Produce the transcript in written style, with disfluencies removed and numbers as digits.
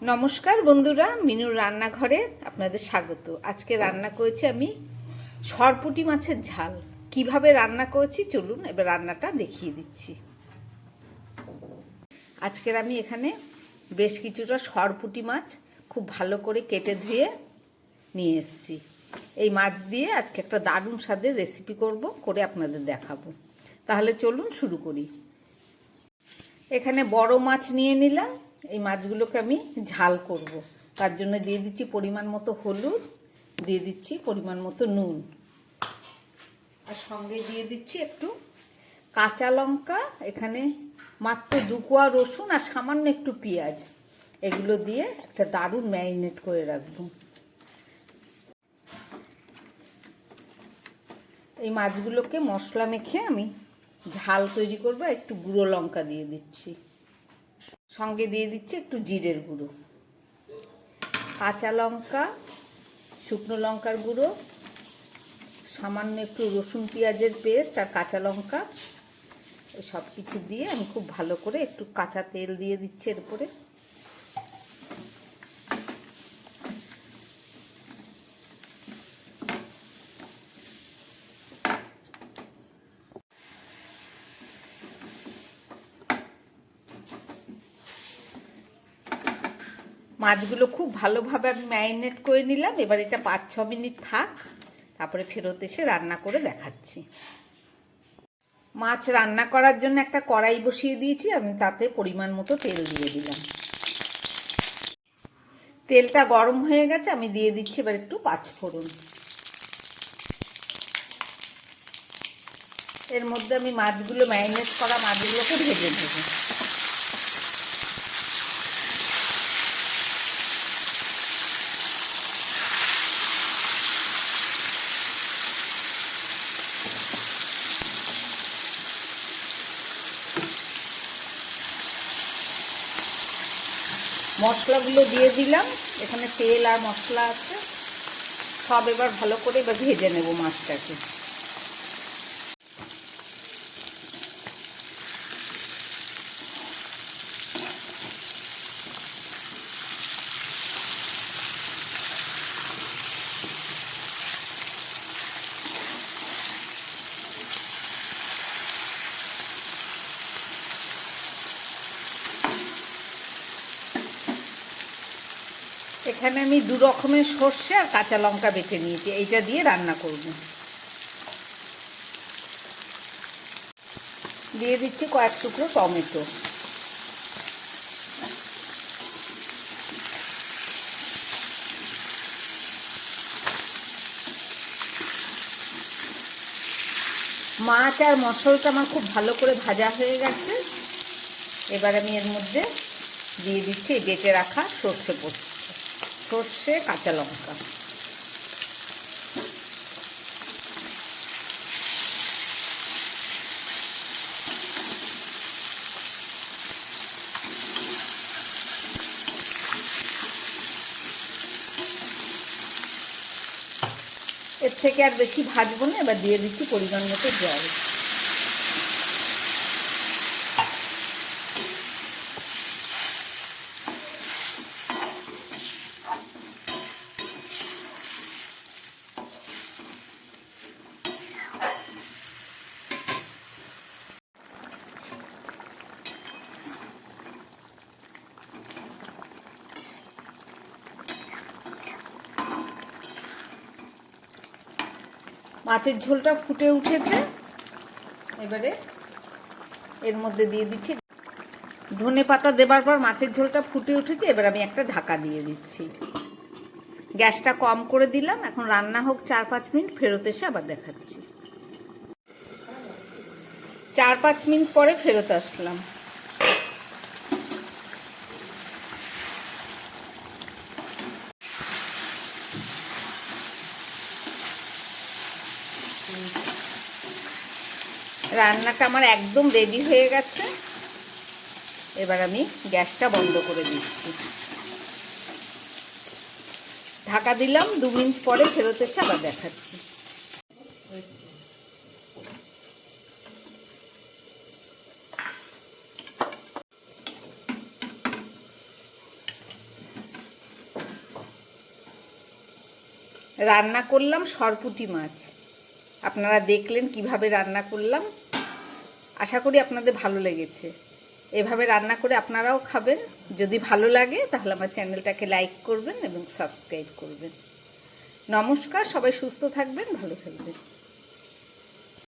নমস্কার বন্ধুরা, মিনুর রান্নাঘরে আপনাদের স্বাগত। আজকে রান্না করেছি আমি সরপুঁটি মাছের ঝাল। কিভাবে রান্না করেছি চলুন এবার রান্নাটা দেখিয়ে দিচ্ছি। আজকের আমি এখানে বেশ কিছুটা সরপুঁটি মাছ খুব ভালো করে কেটে ধুয়ে নিয়ে এসেছি। এই মাছ দিয়ে আজকে একটা দারুণ স্বাদের রেসিপি করে আপনাদের দেখাবো। তাহলে চলুন শুরু করি। এখানে বড় মাছ নিয়ে নিলাম। এই মাছগুলোকে আমি ঝাল করব। তার জন্য দিয়ে দিচ্ছি পরিমাণ মতো হলুদ, দিয়ে দিচ্ছি পরিমাণ মতো নুন, আর সঙ্গে দিয়ে দিচ্ছি একটু কাঁচা লঙ্কা, এখানে মাত্র 2 কোয়া রসুন আর সামান্য একটু পেঁয়াজ। এগুলো দিয়ে একটা দারুণ ম্যারিনেট করে রাখবো। এই মাছগুলোকে মশলা মেখে আমি ঝাল তৈরি করব। একটু গুঁড়ো লঙ্কা দিয়ে দিচ্ছি, সঙ্গে দিয়ে দিচ্ছি একটু জিরের গুঁড়ো, কাঁচা লঙ্কা, শুকনো লঙ্কার গুঁড়ো, সামান্য একটু রসুন পেঁয়াজের পেস্ট আর কাঁচা লঙ্কা, সব কিছু দিয়ে আমি খুব ভালো করে একটু কাঁচা তেল দিয়ে দিচ্ছি এর উপরে। মাছগুলো খুব ভালোভাবে আমি ম্যারিনেট করে নিলাম। এবার এটা 5-6 মিনিট থাক, তারপরে ফেরত এসে রান্না করে দেখাচ্ছি। মাছ রান্না করার জন্য একটা কড়াই বসিয়ে দিয়েছি, আমি তাতে পরিমাণ মতো তেল দিয়ে দিলাম। তেলটা গরম হয়ে গেছে, আমি দিয়ে দিচ্ছি এবার একটু 5 ফোড়ন। এর মধ্যে আমি মাছগুলো ম্যারিনেট করা মাছগুলোকে ভেজে নেব। মশলাগুলো দিয়ে দিলাম, এখানে তেল আর মশলা আছে সব। এবার ভালো করে এবার ভেজে নেব মাছটাকে। এখানে আমি 2 রকমের সর্ষে আর কাঁচা লঙ্কা বেটে নিয়েছি, এইটা দিয়ে রান্না করব। দিয়ে দিচ্ছি কয়েক টুকরো টমেটো, মাছ আর মশলাটা আমার খুব ভালো করে ভাজা হয়ে গেছে। এবার আমি এর মধ্যে দিয়ে দিচ্ছি বেটে রাখা সর্ষে কাঁচা লঙ্কা। এর থেকে আর বেশি ভাজবো না। এবার দিয়ে দিচ্ছি পরিমাণ মতো জল। মাছের ঝোলটা ফুটে উঠেছে, এবারে এর মধ্যে দিয়ে দিচ্ছি ধনেপাতা। দেবার পর মাছের ঝোলটা ফুটে উঠেছে, এবার আমি একটা ঢাকা দিয়ে দিচ্ছি। গ্যাসটা কম করে দিলাম। এখন রান্না হোক 4-5 মিনিট, ফেরত এসে আবার দেখাচ্ছি। 4-5 মিনিট পরে ফেরত আসলাম। রান্নাটা আমার একদম রেডি হয়ে গেছে। এবার আমি গ্যাসটা বন্ধ করে দিচ্ছি। ঢাকা দিলাম। 2 মিনিট পরে ফেরত এসে আবার দেখাচ্ছি। রান্না করলাম সরপুঁটি মাছ। আপনারা দেখলেন কিভাবে রান্না করলাম। আশা করি আপনাদের ভালো লেগেছে। এভাবে রান্না করে আপনারাও খাবেন। যদি ভালো লাগে তাহলে আমার চ্যানেলটাকে লাইক করবেন এবং সাবস্ক্রাইব করবেন। নমস্কার, সবাই সুস্থ থাকবেন, ভালো থাকবেন।